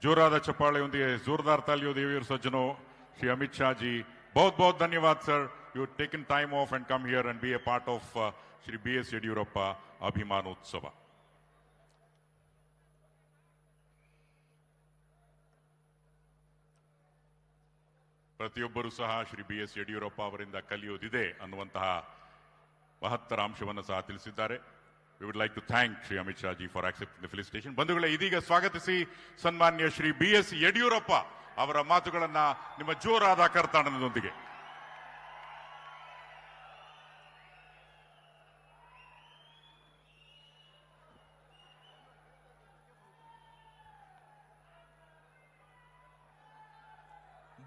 जोराದ ಚಪ್ಪಾಳೆಯೊಂದಿಗೆ जोरदार तालियों देवियर सज्जनों श्री अमित शाह जी बहुत बहुत धन्यवाद sir you taken time off and come here and be a part of Shri BS Yediyurappa अभिमानोत्सव ಪ್ರತಿಯೊಬ್ಬರೂ ಸಹ ಶ್ರೀ BS येडियुरप्पा ಅವರಿಂದ ಕಲಿಯೋದಿದೆ ಅನ್ನುವಂತಹ ಮಹತ್ತರ ಅಂಶವನ್ನು ಸಹ ತಿಳಿಸಿದ್ದಾರೆ. We would like to thank Shri Amit Shah ji for accepting the felicitation. ಬಂಧುಗಳೇ, ಇದೀಗ ಸ್ವಾಗತಿಸಿ ಸನ್ಮಾನ್ಯ ಶ್ರೀ BS येडियुरप्पा ಅವರ ಮಾತುಗಳನ್ನ ನಿಮ್ಮ ಜೋರಾದ ಕರತಾಡನದೊಂದಿಗೆ.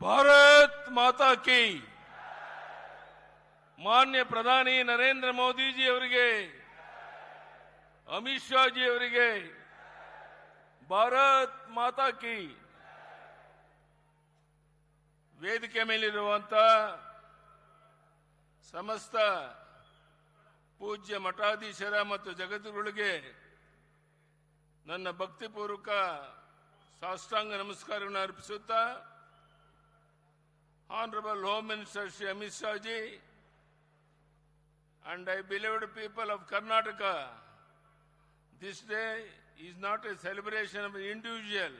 भारत माता की मान्य प्रधानी नरेंद्र मोदी जी ಅವರಿಗೆ अमित शाह जी ಅವರಿಗೆ ಭಾರತ್ ಮಾತಾ ಕಿ ವೇದಿಕೆ ಮೇಲಿರುವಂತಹ ಸಮಸ್ತ ಪೂಜ್ಯ ಮಠಾಧೀಶರ ಮತ್ತು ಜಗದ್ಗುರುಗಳಿಗೆ ನನ್ನ ಭಕ್ತಿಪೂರ್ವಕ ಸಾಷ್ಟಾಂಗ ನಮಸ್ಕಾರವನ್ನು ಅರ್ಪಿಸುತ್ತಾ Honorable Home Minister Shri Amit Shah ji and I beloved people of Karnataka, this day is not a celebration of an individual.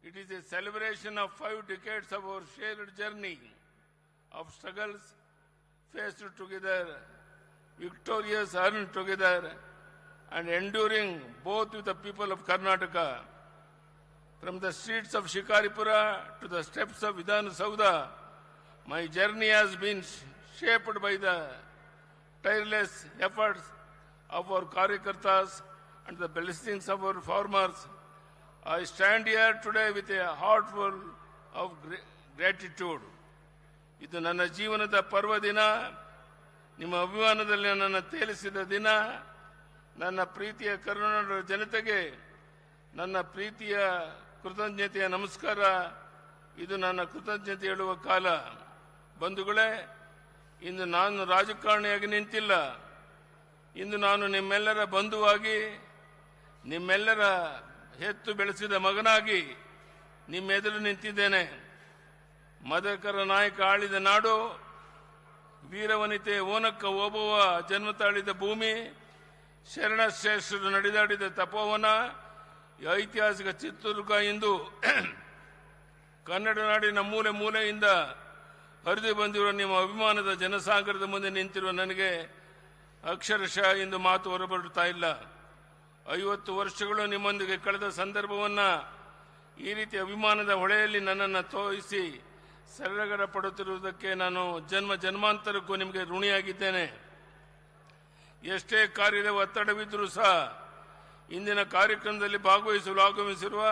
It is a celebration of 5 decades of our shared journey of struggles faced together, victorious earned together, and enduring both with the people of Karnataka. From the streets of Shikaripura to the steps of Vidhana Saudha, my journey has been shaped by the tireless efforts of our Karyakartas and the blessings of our farmers. I stand here today with a heart full of gratitude. ಇದು ನನ್ನ ಜೀವನದ ಪರ್ವ ದಿನ, ನಿಮ್ಮ ಅಭಿಮಾನದಲ್ಲಿ ನನ್ನನ್ನು ತೇಲಿಸಿದ ದಿನ. ನನ್ನ ಪ್ರೀತಿಯ ಕರುನಾಡ ಜನತೆಗೆ ನನ್ನ ಪ್ರೀತಿಯ ಕೃತಜ್ಞತೆಯ ನಮಸ್ಕಾರ. ಇದು ನನ್ನ ಕೃತಜ್ಞತೆ ಹೇಳುವ ಕಾಲ. ಬಂಧುಗಳೇ, ಇಂದು ನಾನು ರಾಜಕಾರಣಿಯಾಗಿ ನಿಂತಿಲ್ಲ. ಇಂದು ನಾನು ನಿಮ್ಮೆಲ್ಲರ ಬಂಧುವಾಗಿ, ನಿಮ್ಮೆಲ್ಲರ ಹೆತ್ತು ಬೆಳೆಸಿದ ಮಗನಾಗಿ ನಿಮ್ಮೆದುರು ನಿಂತಿದ್ದೇನೆ. ಮದಕರ ನಾಯಕ ಆಳಿದ ನಾಡು, ವೀರವನಿತೆ ಓನಕ್ಕ ಓಬವ್ವ ಜನ್ಮ ತಾಳಿದ ಭೂಮಿ, ಶರಣಶ್ರೇಷ್ಠರು ನಡೆದಾಡಿದ ತಪೋವನ, ಐತಿಹಾಸಿಕ ಚಿತ್ರದುರ್ಗ ಇಂದು ಕನ್ನಡ ನಾಡಿನ ಮೂಲೆ ಮೂಲೆಯಿಂದ ಹರಿದು ಬಂದಿರುವ ನಿಮ್ಮ ಅಭಿಮಾನದ ಜನಸಾಗರದ ಮುಂದೆ ನಿಂತಿರುವ ನನಗೆ ಅಕ್ಷರಶಃ ಇಂದು ಮಾತು ಹೊರಬರುತ್ತಾ ಇಲ್ಲ. 50 ವರ್ಷಗಳು ನಿಮ್ಮೊಂದಿಗೆ ಕಳೆದ ಸಂದರ್ಭವನ್ನು ಈ ರೀತಿ ಅಭಿಮಾನದ ಹೊಳೆಯಲ್ಲಿ ನನ್ನನ್ನು ತೋರಿಸಿ ಸಡಗರ ಪಡುತ್ತಿರುವುದಕ್ಕೆ ನಾನು ಜನ್ಮಾಂತರಕ್ಕೂ ನಿಮಗೆ ಋಣಿಯಾಗಿದ್ದೇನೆ. ಎಷ್ಟೇ ಕಾರ್ಯದ ಒತ್ತಡವಿದ್ದರೂ ಸಹ ಇಂದಿನ ಕಾರ್ಯಕ್ರಮದಲ್ಲಿ ಭಾಗವಹಿಸಲು ಆಗಮಿಸಿರುವ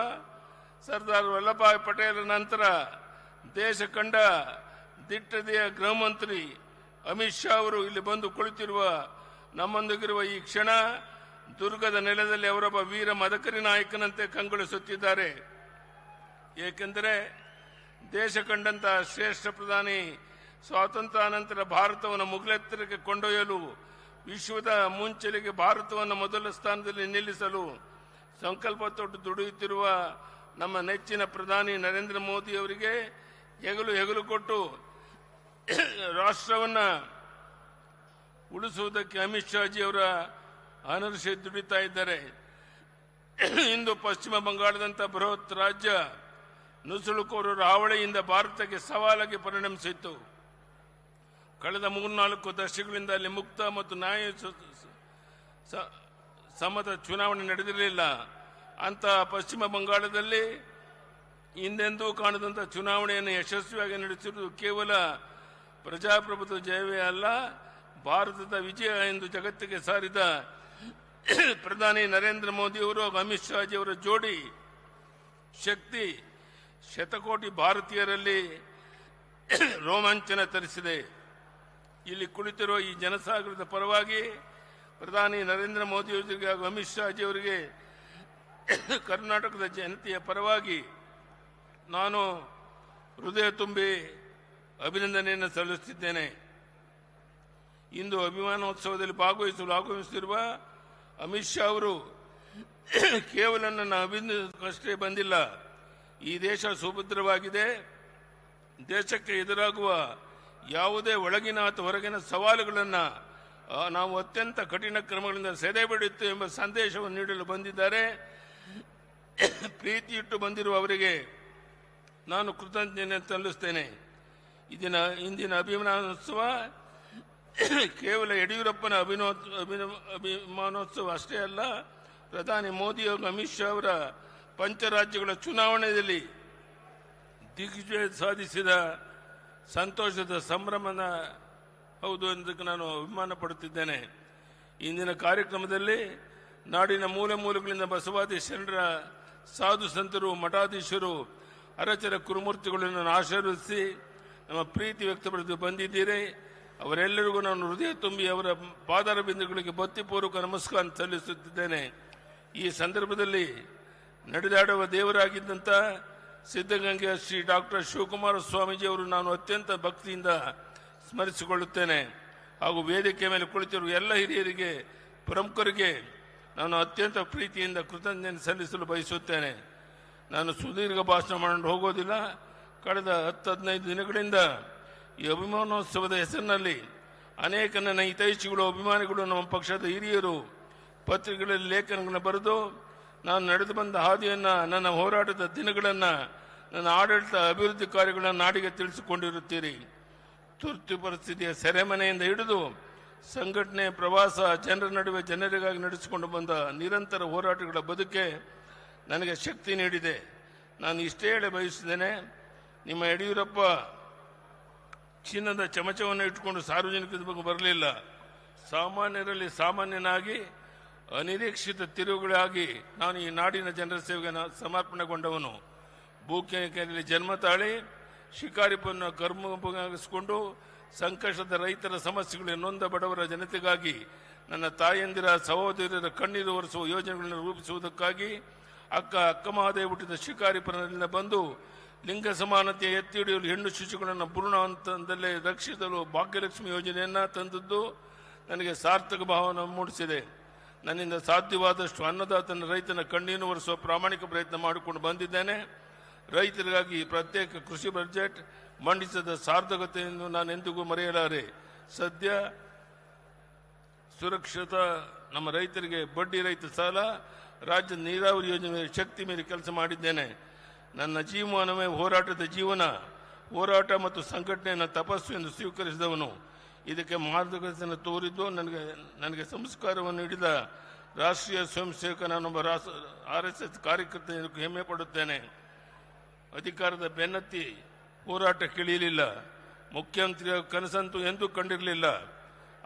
ಸರ್ದಾರ್ ವಲ್ಲಭಭಾಯಿ ಪಟೇಲ್ ನಂತರ ದೇಶ ಕಂಡ ದಿಟ್ಟತೆಯ ಗೃಹ ಮಂತ್ರಿ ಅಮಿತ್ ಶಾ ಅವರು ಇಲ್ಲಿ ಬಂದು ಕುಳಿತಿರುವ ನಮ್ಮೊಂದಿಗಿರುವ ಈ ಕ್ಷಣ ದುರ್ಗದ ನೆಲದಲ್ಲಿ ಅವರೊಬ್ಬ ವೀರ ಮದಕರಿ ನಾಯಕನಂತೆ ಕಂಗೊಳಿಸುತ್ತಿದ್ದಾರೆ. ಏಕೆಂದರೆ ದೇಶ ಕಂಡಂತಹ ಶ್ರೇಷ್ಠ ಪ್ರಧಾನಿ ಸ್ವಾತಂತ್ರ್ಯಾನಂತರ ಭಾರತವನ್ನು ಮುಗಿಲೆತ್ತರಕ್ಕೆ ಕೊಂಡೊಯ್ಯಲು, ವಿಶ್ವದ ಮುಂಚೆಲೆಗೆ ಭಾರತವನ್ನು ಮೊದಲ ಸ್ಥಾನದಲ್ಲಿ ನಿಲ್ಲಿಸಲು ಸಂಕಲ್ಪ ತೊಟ್ಟು ದುಡಿಯುತ್ತಿರುವ ನಮ್ಮ ನೆಚ್ಚಿನ ಪ್ರಧಾನಿ ನರೇಂದ್ರ ಮೋದಿ ಅವರಿಗೆ ಹೆಗಲು ಕೊಟ್ಟು ರಾಷ್ಟ್ರವನ್ನು ಉಳಿಸುವುದಕ್ಕೆ ಅಮಿತ್ ಶಾ ಜಿ ಅವರ ಅನರ್ಷೆ ದುಡಿತಾ ಇದ್ದಾರೆ. ಇಂದು ಪಶ್ಚಿಮ ಬಂಗಾಳದಂಥ ಬೃಹತ್ ರಾಜ್ಯ ನುಸುಳುಕೋರರ ಹಾವಳಿಯಿಂದ ಭಾರತಕ್ಕೆ ಸವಾಲಾಗಿ ಪರಿಣಮಿಸಿತ್ತು. ಕಳೆದ 3-4 ದಶಕಗಳಿಂದ ಅಲ್ಲಿ ಮುಕ್ತ ಮತ್ತು ನ್ಯಾಯ ಸಮ್ಮತ ಚುನಾವಣೆ ನಡೆದಿರಲಿಲ್ಲ. ಅಂತಹ ಪಶ್ಚಿಮ ಬಂಗಾಳದಲ್ಲಿ ಹಿಂದೆಂದೂ ಕಾಣದಂಥ ಚುನಾವಣೆಯನ್ನು ಯಶಸ್ವಿಯಾಗಿ ನಡೆಸಿರುವುದು ಕೇವಲ ಪ್ರಜಾಪ್ರಭುತ್ವ ಜಯವೇ ಅಲ್ಲ, ಭಾರತದ ವಿಜಯ ಎಂದು ಜಗತ್ತಿಗೆ ಸಾರಿದ ಪ್ರಧಾನಿ ನರೇಂದ್ರ ಮೋದಿ ಅವರು ಅಮಿತ್ ಶಾ ಜಿ ಅವರ ಜೋಡಿ ಶಕ್ತಿ ಶತಕೋಟಿ ಭಾರತೀಯರಲ್ಲಿ ರೋಮಾಂಚನ ತರಿಸಿದೆ. ಇಲ್ಲಿ ಕುಳಿತಿರುವ ಈ ಜನಸಾಗರದ ಪರವಾಗಿ ಪ್ರಧಾನಿ ನರೇಂದ್ರ ಮೋದಿ ಅವರಿಗೆ ಹಾಗೂ ಅಮಿತ್ ಶಾ ಜಿ ಅವರಿಗೆ ಕರ್ನಾಟಕದ ಜನತೆಯ ಪರವಾಗಿ ನಾನು ಹೃದಯ ತುಂಬಿ ಅಭಿನಂದನೆಯನ್ನು ಸಲ್ಲಿಸುತ್ತಿದ್ದೇನೆ. ಇಂದು ಅಭಿಮಾನೋತ್ಸವದಲ್ಲಿ ಭಾಗವಹಿಸಲು ಆಗಮಿಸುತ್ತಿರುವ ಅಮಿತ್ ಶಾ ಅವರು ಕೇವಲ ನನ್ನ ಅಭಿನಂದನೆಗಷ್ಟೇ ಬಂದಿಲ್ಲ. ಈ ದೇಶ ಸುಭದ್ರವಾಗಿದೆ. ದೇಶಕ್ಕೆ ಎದುರಾಗುವ ಯಾವುದೇ ಒಳಗಿನ ಅಥವಾ ಹೊರಗಿನ ಸವಾಲುಗಳನ್ನು ನಾವು ಅತ್ಯಂತ ಕಠಿಣ ಕ್ರಮಗಳಿಂದ ಸೆದೆಬಿಡುತ್ತೇವೆ ಎಂಬ ಸಂದೇಶವನ್ನು ನೀಡಲು ಬಂದಿದ್ದಾರೆ. ಪ್ರೀತಿ ಇಟ್ಟು ಬಂದಿರುವ ಅವರಿಗೆ ನಾನು ಕೃತಜ್ಞತೆ ಸಲ್ಲಿಸುತ್ತೇನೆ. ಇಂದಿನ ಅಭಿಮಾನೋತ್ಸವ ಕೇವಲ ಯಡಿಯೂರಪ್ಪನ ಅಭಿಮಾನೋತ್ಸವ ಅಷ್ಟೇ ಅಲ್ಲ, ಪ್ರಧಾನಿ ಮೋದಿ ಹಾಗೂ ಅಮಿತ್ ಶಾ ಅವರ ಪಂಚರಾಜ್ಯಗಳ ಚುನಾವಣೆಯಲ್ಲಿ ದಿಗ್ವಿಜಯ ಸಾಧಿಸಿದ ಸಂತೋಷದ ಸಂಭ್ರಮದ ಹೌದು ಎಂದಕ್ಕೆ ನಾನು ಅಭಿಮಾನ ಪಡುತ್ತಿದ್ದೇನೆ. ಇಂದಿನ ಕಾರ್ಯಕ್ರಮದಲ್ಲಿ ನಾಡಿನ ಮೂಲೆ ಮೂಲೆಗಳಿಂದ ಬಸವಾದಿ ಶರಣರ ಸಾಧು ಸಂತರು, ಮಠಾಧೀಶರು, ಅರಚರ ಕುರುಮೂರ್ತಿಗಳನ್ನು ಆಶೀರ್ವದಿಸಿ ನಮ್ಮ ಪ್ರೀತಿ ವ್ಯಕ್ತಪಡಿಸಿ ಬಂದಿದ್ದೀರಿ. ಅವರೆಲ್ಲರಿಗೂ ನಾನು ಹೃದಯ ತುಂಬಿ ಅವರ ಪಾದಾರ ಬಿಂದುಗಳಿಗೆ ಭಕ್ತಿಪೂರ್ವಕ ನಮಸ್ಕಾರ ಸಲ್ಲಿಸುತ್ತಿದ್ದೇನೆ. ಈ ಸಂದರ್ಭದಲ್ಲಿ ನಡೆದಾಡುವ ದೇವರಾಗಿದ್ದಂಥ ಸಿದ್ಧಗಂಗೆಯ ಶ್ರೀ ಡಾಕ್ಟರ್ ಶಿವಕುಮಾರ ಸ್ವಾಮೀಜಿಯವರು ನಾನು ಅತ್ಯಂತ ಭಕ್ತಿಯಿಂದ ಸ್ಮರಿಸಿಕೊಳ್ಳುತ್ತೇನೆ. ಹಾಗೂ ವೇದಿಕೆ ಮೇಲೆ ಕುಳಿತಿರುವ ಎಲ್ಲ ಹಿರಿಯರಿಗೆ, ಪ್ರಮುಖರಿಗೆ ನಾನು ಅತ್ಯಂತ ಪ್ರೀತಿಯಿಂದ ಕೃತಜ್ಞತೆ ಸಲ್ಲಿಸಲು ಬಯಸುತ್ತೇನೆ. ನಾನು ಸುದೀರ್ಘ ಭಾಷಣ ಮಾಡಲು ಹೋಗೋದಿಲ್ಲ. ಕಳೆದ 10-15 ದಿನಗಳಿಂದ ಈ ಅಭಿಮಾನೋತ್ಸವದ ಹೆಸರಿನಲ್ಲಿ ಅನೇಕ ನನ್ನ ಹಿತೈಷಿಗಳು, ಅಭಿಮಾನಿಗಳು, ನಮ್ಮ ಪಕ್ಷದ ಹಿರಿಯರು ಪತ್ರಿಕೆಗಳಲ್ಲಿ ಲೇಖನಗಳನ್ನು ಬರೆದು ನಾನು ನಡೆದು ಬಂದ ಹಾದಿಯನ್ನು, ನನ್ನ ಹೋರಾಟದ ದಿನಗಳನ್ನು, ನನ್ನ ಆಡಳಿತ ಅಭಿವೃದ್ಧಿ ಕಾರ್ಯಗಳನ್ನು ನಾಡಿಗೆ ತಿಳಿಸಿಕೊಂಡಿರುತ್ತೀರಿ. ತುರ್ತು ಪರಿಸ್ಥಿತಿಯ ಸೆರೆಮನೆಯಿಂದ ಹಿಡಿದು ಸಂಘಟನೆ, ಪ್ರವಾಸ, ಜನರ ನಡುವೆ ಜನರಿಗಾಗಿ ನಡೆಸಿಕೊಂಡು ಬಂದ ನಿರಂತರ ಹೋರಾಟಗಳ ಬದುಕೆ ನನಗೆ ಶಕ್ತಿ ನೀಡಿದೆ. ನಾನು ಇಷ್ಟೇ ಹೇಳ ಬಯಸಿದ್ದೇನೆ, ನಿಮ್ಮ ಯಡಿಯೂರಪ್ಪ ಚಿನ್ನದ ಚಮಚವನ್ನು ಇಟ್ಟುಕೊಂಡು ಸಾರ್ವಜನಿಕರ ಬಗ್ಗೆ ಬರಲಿಲ್ಲ. ಸಾಮಾನ್ಯರಲ್ಲಿ ಸಾಮಾನ್ಯನಾಗಿ ಅನಿರೀಕ್ಷಿತ ತಿರುವುಗಳಾಗಿ ನಾನು ಈ ನಾಡಿನ ಜನರ ಸೇವೆಗೆ ಸಮರ್ಪಣೆಗೊಂಡವನು. ಭೂಕೇರಿಯಲ್ಲಿ ಜನ್ಮ ತಾಳಿ ಶಿಕಾರಿಪುರವನ್ನು ಕರ್ಮಗಿಸಿಕೊಂಡು ಸಂಕಷ್ಟದ ರೈತರ ಸಮಸ್ಯೆಗಳು, ನೊಂದ ಬಡವರ ಜನತೆಗಾಗಿ, ನನ್ನ ತಾಯಂದಿರ ಸಹೋದರರ ಕಣ್ಣೀರು ಒರೆಸುವ ಯೋಜನೆಗಳನ್ನು ರೂಪಿಸುವುದಕ್ಕಾಗಿ ಅಕ್ಕ ಮಹಾದೇವಿ ಹುಟ್ಟಿದ ಶಿಕಾರಿಪುರದಿಂದ ಬಂದು ಲಿಂಗ ಸಮಾನತೆಯ ಎತ್ತಿ ಹಿಡಿಯಲು ಹೆಣ್ಣು ಶಿಶುಗಳನ್ನು ಭ್ರೂಣ ಹಂತದಲ್ಲೇ ರಕ್ಷಿಸಲು ಭಾಗ್ಯಲಕ್ಷ್ಮಿ ಯೋಜನೆಯನ್ನು ತಂದದ್ದು ನನಗೆ ಸಾರ್ಥಕ ಭಾವನೆ ಮೂಡಿಸಿದೆ. ನನ್ನಿಂದ ಸಾಧ್ಯವಾದಷ್ಟು ಅನ್ನದಾತನ, ರೈತನ ಕಣ್ಣೀರು ಒರೆಸುವ ಪ್ರಾಮಾಣಿಕ ಪ್ರಯತ್ನ ಮಾಡಿಕೊಂಡು ಬಂದಿದ್ದೇನೆ. ರೈತರಿಗಾಗಿ ಪ್ರತ್ಯೇಕ ಕೃಷಿ ಬಜೆಟ್ ಮಂಡಿಸಿದ ಸಾರ್ಥಕತೆಯನ್ನು ನಾನು ಎಂದಿಗೂ ಮರೆಯಲಾರೆ. ಸದ್ಯ ಸುರಕ್ಷಿತ ನಮ್ಮ ರೈತರಿಗೆ ಬಡ್ಡಿ ರಹಿತ ಸಾಲ, ರಾಜ್ಯದ ನೀರಾವರಿ ಯೋಜನೆ ಶಕ್ತಿ ಮೀರಿ ಕೆಲಸ ಮಾಡಿದ್ದೇನೆ. ನನ್ನ ಜೀವನವೇ ಹೋರಾಟದ ಜೀವನ. ಹೋರಾಟ ಮತ್ತು ಸಂಘಟನೆಯನ್ನು ತಪಸ್ಸು ಎಂದು ಸ್ವೀಕರಿಸಿದವನು. ಇದಕ್ಕೆ ಮಾರ್ಗದರ್ಶನ ತೋರಿದ್ದು ನನಗೆ ಸಂಸ್ಕಾರವನ್ನು ನೀಡಿದ ರಾಷ್ಟ್ರೀಯ ಸ್ವಯಂ ಸೇವಕ ನಾನೊಬ್ಬ RSS ಕಾರ್ಯಕರ್ತ ಹೆಮ್ಮೆ ಪಡುತ್ತೇನೆ. ಅಧಿಕಾರದ ಬೆನ್ನತ್ತಿ ಹೋರಾಟ ಕೇಳಿಯಲಿಲ್ಲ. ಮುಖ್ಯಮಂತ್ರಿಯ ಕನಸಂತೂ ಎಂದೂ ಕಂಡಿರಲಿಲ್ಲ.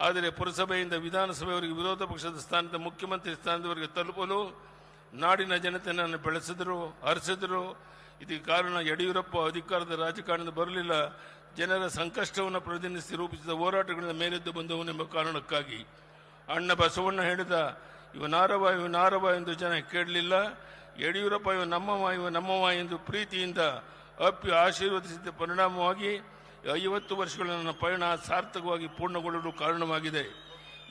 ಆದರೆ ಪುರಸಭೆಯಿಂದ ವಿಧಾನಸಭೆಯವರೆಗೆ ವಿರೋಧ ಪಕ್ಷದ ಸ್ಥಾನದ ಮುಖ್ಯಮಂತ್ರಿ ಸ್ಥಾನದವರೆಗೆ ತಲುಪಲು ನಾಡಿನ ಜನತೆ ನನ್ನ ಬೆಳೆಸಿದರು, ಹರಿಸಿದರು. ಇದಕ್ಕೆ ಕಾರಣ ಯಡಿಯೂರಪ್ಪ ಅಧಿಕಾರದ ರಾಜಕಾರಣದ ಬರಲಿಲ್ಲ, ಜನರ ಸಂಕಷ್ಟವನ್ನು ಪ್ರತಿನಿಧಿಸಿ ರೂಪಿಸಿದ ಹೋರಾಟಗಳಿಂದ ಮೇಲೆದ್ದು ಬಂದವನೆಂಬ ಕಾರಣಕ್ಕಾಗಿ. ಅಣ್ಣ ಬಸವಣ್ಣ ಹೇಳಿದ ಇವ ನಾರವ ಎಂದು ಜನ ಕೇಳಲಿಲ್ಲ. ಯಡಿಯೂರಪ್ಪ ಇವ ನಮ್ಮವ ಎಂದು ಪ್ರೀತಿಯಿಂದ ಅಪ್ಪಿ ಆಶೀರ್ವದಿಸಿದ ಪರಿಣಾಮವಾಗಿ 50 ವರ್ಷಗಳ ನನ್ನ ಪಯಣ ಸಾರ್ಥಕವಾಗಿ ಪೂರ್ಣಗೊಳ್ಳಲು ಕಾರಣವಾಗಿದೆ.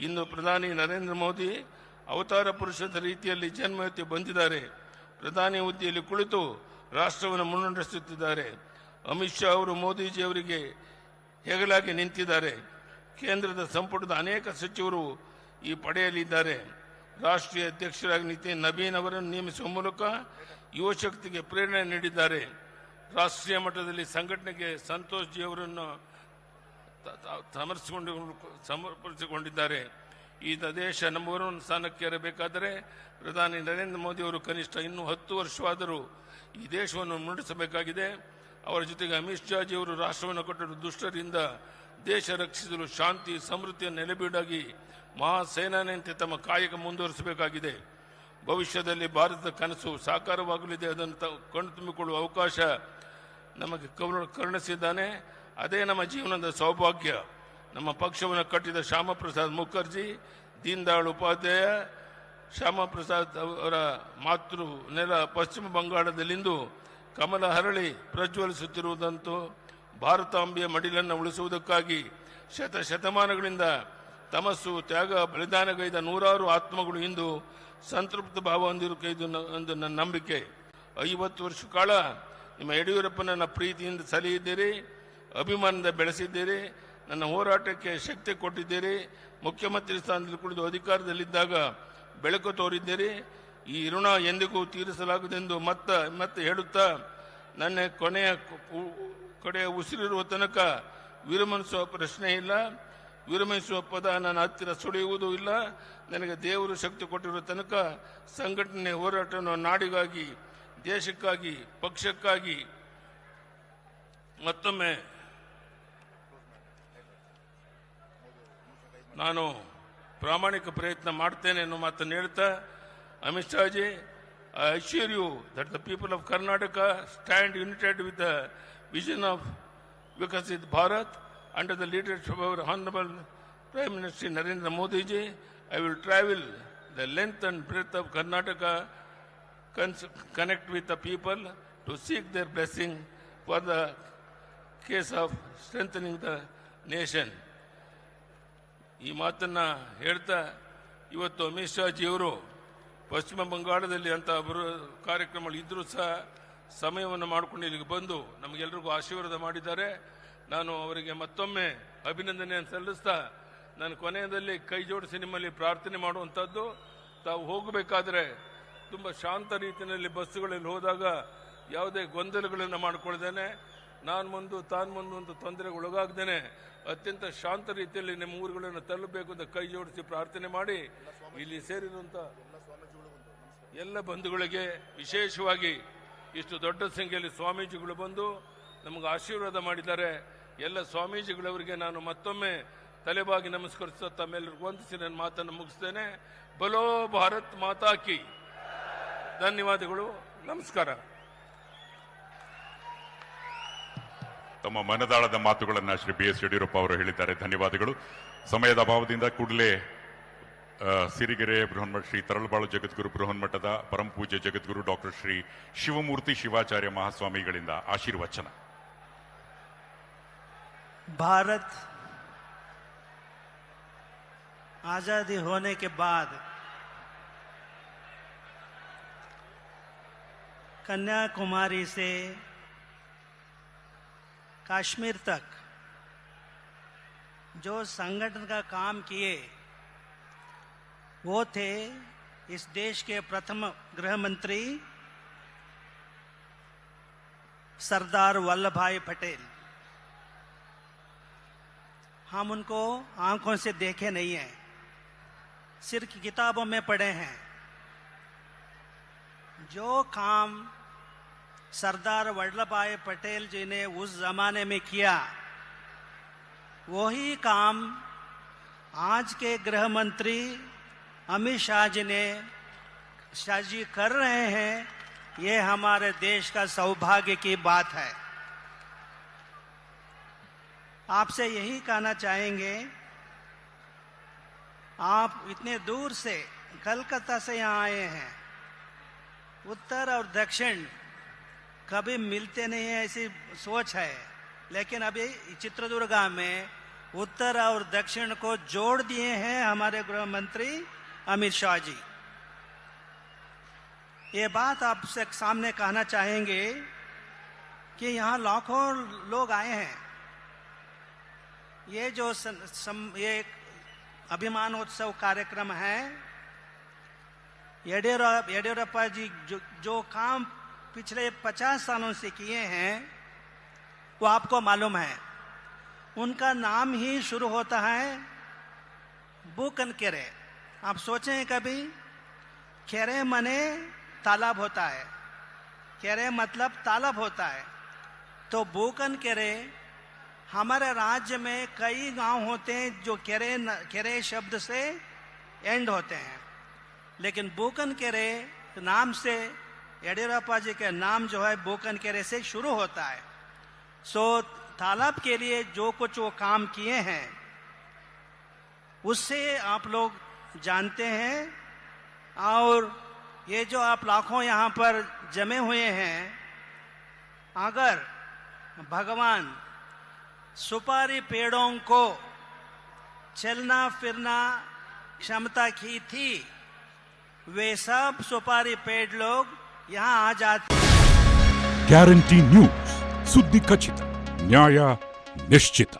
ಇಂದು ಪ್ರಧಾನಿ ನರೇಂದ್ರ ಮೋದಿ ಅವತಾರ ಪುರುಷದ ರೀತಿಯಲ್ಲಿ ಜನ್ಮವೆತ್ತಿ ಬಂದಿದ್ದಾರೆ. ಪ್ರಧಾನಿ ಹುದ್ದೆಯಲ್ಲಿ ಕುಳಿತು ರಾಷ್ಟ್ರವನ್ನು ಮುನ್ನಡೆಸುತ್ತಿದ್ದಾರೆ. ಅಮಿತ್ ಶಾ ಅವರು ಮೋದಿಜಿಯವರಿಗೆ ಹೆಗಲಾಗಿ ನಿಂತಿದ್ದಾರೆ. ಕೇಂದ್ರದ ಸಂಪುಟದ ಅನೇಕ ಸಚಿವರು ಈ ಪಡೆಯಲಿದ್ದಾರೆ. ರಾಷ್ಟ್ರೀಯ ಅಧ್ಯಕ್ಷರಾಗಿ ನಿತಿನ್ ನಬೀನ್ ಅವರನ್ನು ನೇಮಿಸುವ ಮೂಲಕ ಯುವ ಶಕ್ತಿಗೆ ಪ್ರೇರಣೆ ನೀಡಿದ್ದಾರೆ. ರಾಷ್ಟ್ರೀಯ ಮಟ್ಟದಲ್ಲಿ ಸಂಘಟನೆಗೆ ಸಂತೋಷ್ ಜಿ ಅವರನ್ನು ಸಮರ್ಪಿಸಿಕೊಂಡಿದ್ದಾರೆ. ಈ ದೇಶ ನಂಬರ್ 1 ಸ್ಥಾನಕ್ಕೆ ಏರಬೇಕಾದರೆ ಪ್ರಧಾನಿ ನರೇಂದ್ರ ಮೋದಿ ಅವರು ಕನಿಷ್ಠ ಇನ್ನೂ 10 ವರ್ಷವಾದರೂ ಈ ದೇಶವನ್ನು ಮುನ್ನಡೆಸಬೇಕಾಗಿದೆ. ಅವರ ಜೊತೆಗೆ ಅಮಿತ್ ಶಾ ಜಿ ಅವರು ರಾಷ್ಟ್ರವನ್ನು ಕಟ್ಟಲು ದುಷ್ಟರಿಂದ ದೇಶ ರಕ್ಷಿಸಲು ಶಾಂತಿ ಸಮೃದ್ಧಿಯ ನೆಲೆಬೀಡಾಗಿ ಮಹಾಸೇನಾನಿಯಂತೆ ತಮ್ಮ ಕಾಯಕ ಮುಂದುವರಿಸಬೇಕಾಗಿದೆ. ಭವಿಷ್ಯದಲ್ಲಿ ಭಾರತದ ಕನಸು ಸಾಕಾರವಾಗಲಿದೆ. ಅದನ್ನು ಕಣ್ತುಂಬಿಕೊಳ್ಳುವ ಅವಕಾಶ ನಮಗೆ ಕರುಣಿಸಿದ್ದಾನೆ. ಅದೇ ನಮ್ಮ ಜೀವನದ ಸೌಭಾಗ್ಯ. ನಮ್ಮ ಪಕ್ಷವನ್ನು ಕಟ್ಟಿದ ಶ್ಯಾಮ ಪ್ರಸಾದ್ ಮುಖರ್ಜಿ, ದೀನ್ ದಯಾಳ್ ಉಪಾಧ್ಯಾಯ, ಶ್ಯಾಮ ಪ್ರಸಾದ್ ಅವರ ಮಾತೃ ನೆಲ ಪಶ್ಚಿಮ ಬಂಗಾಳದಲ್ಲಿಂದು ಕಮಲ ಹರಳಿ ಪ್ರಜ್ವಲಿಸುತ್ತಿರುವುದಂತೂ ಭಾರತಾಂಬೆಯ ಮಡಿಲನ್ನು ಉಳಿಸುವುದಕ್ಕಾಗಿ ಶತಮಾನಗಳಿಂದ ತಮಸ್ಸು, ತ್ಯಾಗ, ಬಲಿದಾನಗೈದ ನೂರಾರು ಆತ್ಮಗಳು ಇಂದು ಸಂತೃಪ್ತ ಭಾವ ಹೊಂದಿರುವುದು ಇದು ಒಂದು ನನ್ನ ನಂಬಿಕೆ. 50 ವರ್ಷ ಕಾಲ ನಿಮ್ಮ ಯಡಿಯೂರಪ್ಪನನ್ನ ಪ್ರೀತಿಯಿಂದ ಸಲಹಿದ್ದೀರಿ, ಅಭಿಮಾನದಿಂದ ಬೆಳೆಸಿದ್ದೀರಿ, ನನ್ನ ಹೋರಾಟಕ್ಕೆ ಶಕ್ತಿ ಕೊಟ್ಟಿದ್ದೀರಿ. ಮುಖ್ಯಮಂತ್ರಿ ಸ್ಥಾನದಲ್ಲಿ ಕುಳಿತು ಅಧಿಕಾರದಲ್ಲಿದ್ದಾಗ ಬೆಳಕು ತೋರಿದ್ದೀರಿ. ಈ ಋಣ ಎಂದಿಗೂ ತೀರಿಸಲಾಗದೆಂದು ಮತ್ತೆ ಹೇಳುತ್ತಾ ನನ್ನ ಕಡೆಯ ಉಸಿರಿರುವ ತನಕ ವಿರಮಿಸುವ ಪ್ರಶ್ನೆ ಇಲ್ಲ. ವಿರಮಿಸುವ ಪದ ನನ್ನ ಹತ್ತಿರ ಸುಳಿಯುವುದೂ ಇಲ್ಲ. ನನಗೆ ದೇವರು ಶಕ್ತಿ ಕೊಟ್ಟಿರುವ ತನಕ ಸಂಘಟನೆ ಹೋರಾಟವನ್ನು ನಾಡಿಗಾಗಿ, ದೇಶಕ್ಕಾಗಿ, ಪಕ್ಷಕ್ಕಾಗಿ ಮತ್ತೊಮ್ಮೆ ನಾನು ಪ್ರಾಮಾಣಿಕ ಪ್ರಯತ್ನ ಮಾಡ್ತೇನೆ ಅನ್ನೋ ಮಾತನ್ನು ಹೇಳ್ತಾ, Amit Shaji, I assure you that the people of Karnataka stand united with the vision of Vikasit Bharat under the leadership of our Honorable Prime Minister Narendra Modi ji. I will travel the length and breadth of Karnataka, connect with the people to seek their blessing for the case of strengthening the nation. ಈ ಮಾತನ್ನ ಹೇಳ್ತಾ ಇವತ್ತು ಅಮಿತ್ ಶಾ ಜಿಯವರು ಪಶ್ಚಿಮ ಬಂಗಾಳದಲ್ಲಿ ಅಂತ ಕಾರ್ಯಕ್ರಮಗಳು ಇದ್ರೂ ಸಹ ಸಮಯವನ್ನು ಮಾಡಿಕೊಂಡು ಇಲ್ಲಿಗೆ ಬಂದು ನಮಗೆಲ್ಲರಿಗೂ ಆಶೀರ್ವಾದ ಮಾಡಿದ್ದಾರೆ. ನಾನು ಅವರಿಗೆ ಮತ್ತೊಮ್ಮೆ ಅಭಿನಂದನೆಯನ್ನು ಸಲ್ಲಿಸ್ತಾ, ನಾನು ಕೊನೆಯದಲ್ಲಿ ಕೈ ಜೋಡಿಸಿ ನಿಮ್ಮಲ್ಲಿ ಪ್ರಾರ್ಥನೆ ಮಾಡುವಂಥದ್ದು, ತಾವು ಹೋಗಬೇಕಾದ್ರೆ ತುಂಬ ಶಾಂತ ರೀತಿಯಲ್ಲಿ ಬಸ್ಸುಗಳಲ್ಲಿ ಹೋದಾಗ ಯಾವುದೇ ಗೊಂದಲಗಳನ್ನು ಮಾಡಿಕೊಳ್ದೇನೆ, ನಾನು ಮುಂದು ತಾನು ಮುಂದು ಅಂತ ತೊಂದರೆಗೆ ಒಳಗಾಗ್ದೇನೆ ಅತ್ಯಂತ ಶಾಂತ ರೀತಿಯಲ್ಲಿ ನಿಮ್ಮ ಊರುಗಳನ್ನು ತಲುಪಬೇಕು ಅಂತ ಕೈ ಜೋಡಿಸಿ ಪ್ರಾರ್ಥನೆ ಮಾಡಿ, ಇಲ್ಲಿ ಸೇರಿರುವಂಥ ಎಲ್ಲ ಬಂಧುಗಳಿಗೆ, ವಿಶೇಷವಾಗಿ ಇಷ್ಟು ದೊಡ್ಡ ಸಂಖ್ಯೆಯಲ್ಲಿ ಸ್ವಾಮೀಜಿಗಳು ಬಂದು ನಮಗೆ ಆಶೀರ್ವಾದ ಮಾಡಿದ್ದಾರೆ. ಎಲ್ಲ ಸ್ವಾಮೀಜಿಗಳವರಿಗೆ ನಾನು ಮತ್ತೊಮ್ಮೆ ತಲೆಬಾಗಿ ನಮಸ್ಕರಿಸುತ್ತಾ ತಮ್ಮೆಲ್ಲರಿಗೂ ವಂದಿಸಿ ನನ್ನ ಮಾತನ್ನು ಮುಗಿಸ್ತೇನೆ. ಬಲೋ ಭಾರತ್ ಮಾತಾ ಕಿ. ಧನ್ಯವಾದಗಳು, ನಮಸ್ಕಾರ. ತಮ್ಮ ಮನದಾಳದ ಮಾತುಗಳನ್ನು ಶ್ರೀ ಬಿ ಎಸ್ ಯಡಿಯೂರಪ್ಪ ಅವರು ಹೇಳಿದ್ದಾರೆ. ಧನ್ಯವಾದಗಳು. ಸಮಯದ ಅಭಾವದಿಂದ ಕೂಡಲೇ ಸಿರಿಗೆರೆ ಬೃಹನ್ಮಠ ಶ್ರೀ ತರಳಬಾಳು ಜಗದ್ಗುರು ಬೃಹನ್ಮಠದ ಪರಮಪೂಜ್ಯ ಜಗದ್ಗುರು ಡಾಕ್ಟರ್ ಶ್ರೀ ಶಿವಮೂರ್ತಿ ಶಿವಾಚಾರ್ಯ ಮಹಾಸ್ವಾಮಿಗಳಿಂದ ಆಶೀರ್ವಚನ. भारत आजादी होने के बाद कन्याकुमारी से कश्मीर तक जो संगठन का काम किए वो थे इस देश के प्रथम गृह मंत्री सरदार वल्लभ भाई पटेल. हम उनको आंखों से देखे नहीं हैं, सिर्फ किताबों में पढ़े हैं. जो काम सरदार वल्लभ भाई पटेल जी ने उस जमाने में किया, वही काम आज के गृह मंत्री अमित शाह जी कर रहे हैं. ये हमारे देश का सौभाग्य की बात है. आपसे यही कहना चाहेंगे, आप इतने दूर से कलकत्ता से यहाँ आए हैं. उत्तर और दक्षिण कभी मिलते नहीं है ऐसी सोच है, लेकिन अभी चित्रदुर्गा में उत्तर और दक्षिण को जोड़ दिए हैं हमारे गृह मंत्री अमित शाह जी. ये बात आपसे सामने कहना चाहेंगे कि यहाँ लाखों लोग आए हैं. ये जो ये अभिमानोत्सव कार्यक्रम है, येडियुरप्पा जी जो काम पिछले 50 सालों से किए हैं वो आपको मालूम है. उनका नाम ही शुरू होता है बूकनकेरे. आप सोचें कभी, केरे मने तालाब होता है, केरे मतलब तालाब होता है. तो बूकनकेरे, हमारे राज्य में कई गांव होते हैं जो केरे शब्द से एंड होते हैं, लेकिन बूकनकेरे नाम से येडियुरप्पा जी के नाम जो है बूकनकेरे से शुरू होता है. सो तालाब के लिए जो कुछ वो काम किए हैं उससे आप लोग जानते हैं. और ये जो आप लाखों यहाँ पर जमे हुए हैं, अगर भगवान सुपारी पेड़ों को चलना फिरना क्षमता की थी, वे सब सुपारी पेड़ लोग यहाँ आ जाते। ಗ್ಯಾರಂಟಿ ನ್ಯೂಸ್, ಸುದ್ದಿ ಖಚಿತ, ನ್ಯಾಯ ನಿಶ್ಚಿತ.